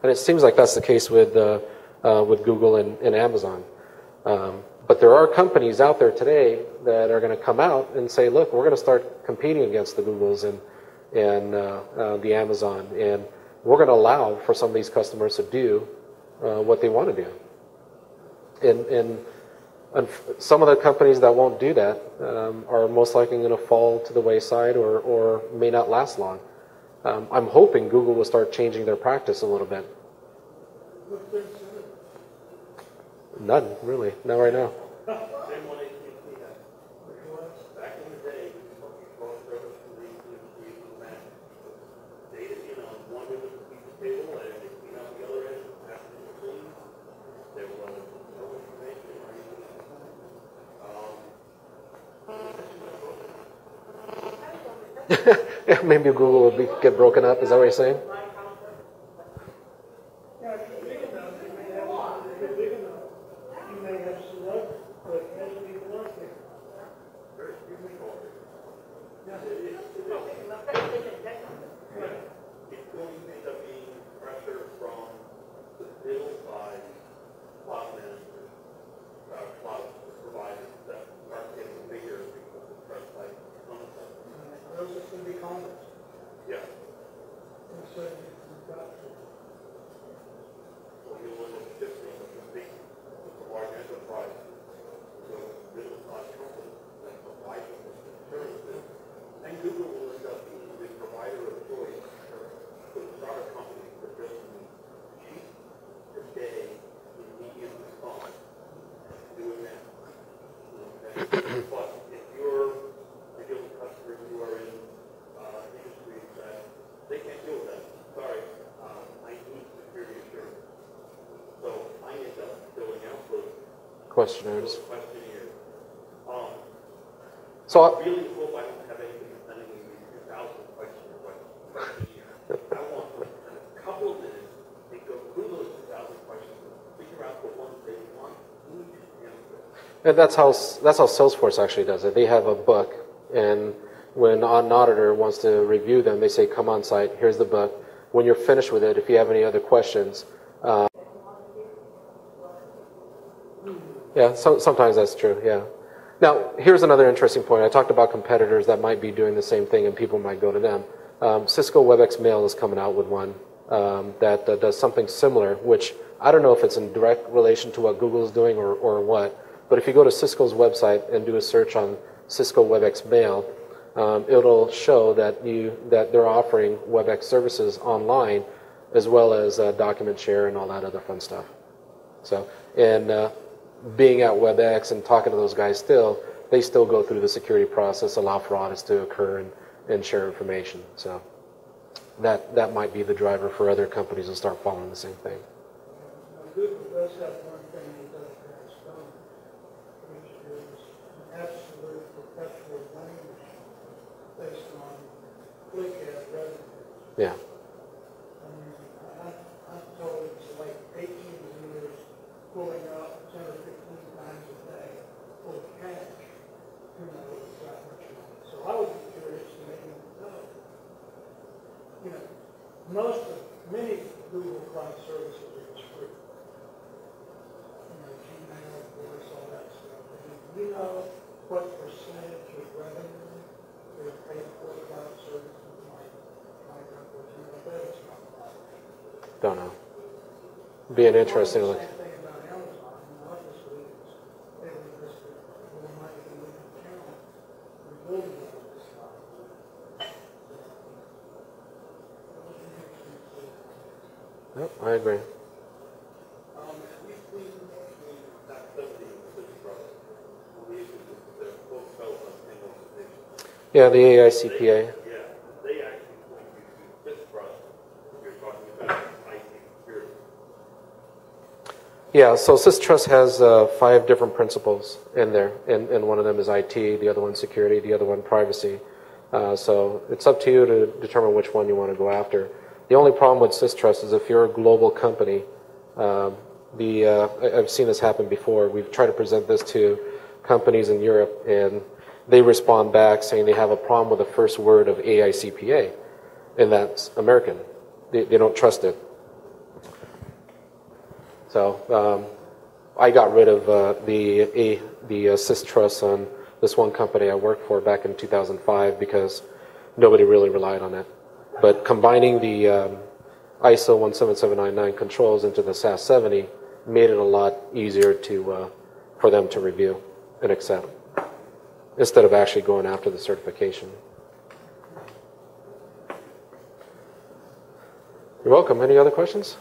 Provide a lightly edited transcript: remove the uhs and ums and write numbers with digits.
And it seems like that's the case with Google and Amazon. But there are companies out there today that are going to come out and say, look, we're going to start competing against the Googles and the Amazon, and we're going to allow for some of these customers to do what they want to do. And some of the companies that won't do that are most likely going to fall to the wayside or may not last long. I'm hoping Google will start changing their practice a little bit. None, really. Not right now. Maybe Google will get broken up. Is that what you're saying? Questionnaires. So I really hope I don't have anything sending me 2,000 questionnaires. I want a couple of minutes to go through those 2,000 questions and figure out the ones they want me to answer. And that's how Salesforce actually does it. They have a book, and when an auditor wants to review them, they say, "Come on site. Here's the book. When you're finished with it, if you have any other questions." Yeah, sometimes that's true, yeah. Now, here's another interesting point. I talked about competitors that might be doing the same thing and people might go to them. Cisco WebEx Mail is coming out with one that does something similar, which I don't know if it's in direct relation to what Google is doing or what, but if you go to Cisco's website and do a search on Cisco WebEx Mail, it'll show that they're offering WebEx services online as well as document share and all that other fun stuff. So, and being at WebEx and talking to those guys they still go through the security process, allow for audits to occur and share information. So that might be the driver for other companies to start following the same thing. Google does have one thing that does transform, which is an absolute perpetual language based on click ad revenue. Yeah. I mean, I'm told it's like 18 years pulling out 10 or 15 times a day for cash. Who knows that much money? So I would be curious to maybe know. You know, many Google Cloud services are just free. You know, Gmail, Voice, all that stuff. And do you know what percentage of revenue they're paid for cloud services like Randolph? I bet it's not a lot. Don't know. Be an interesting look. Yep, I agree. Yeah, the AICPA. Yeah, so SysTrust has 5 different principles in there, and one of them is IT, the other one security, the other one privacy. So it's up to you to determine which one you want to go after. The only problem with SysTrust is if you're a global company, I've seen this happen before. We've tried to present this to companies in Europe, and they respond back saying they have a problem with the first word of AICPA, and that's American. They don't trust it. So I got rid of the assist trust on this one company I worked for back in 2005 because nobody really relied on it. But combining the ISO 17799 controls into the SAS 70 made it a lot easier for them to review and accept instead of actually going after the certification. You're welcome. Any other questions?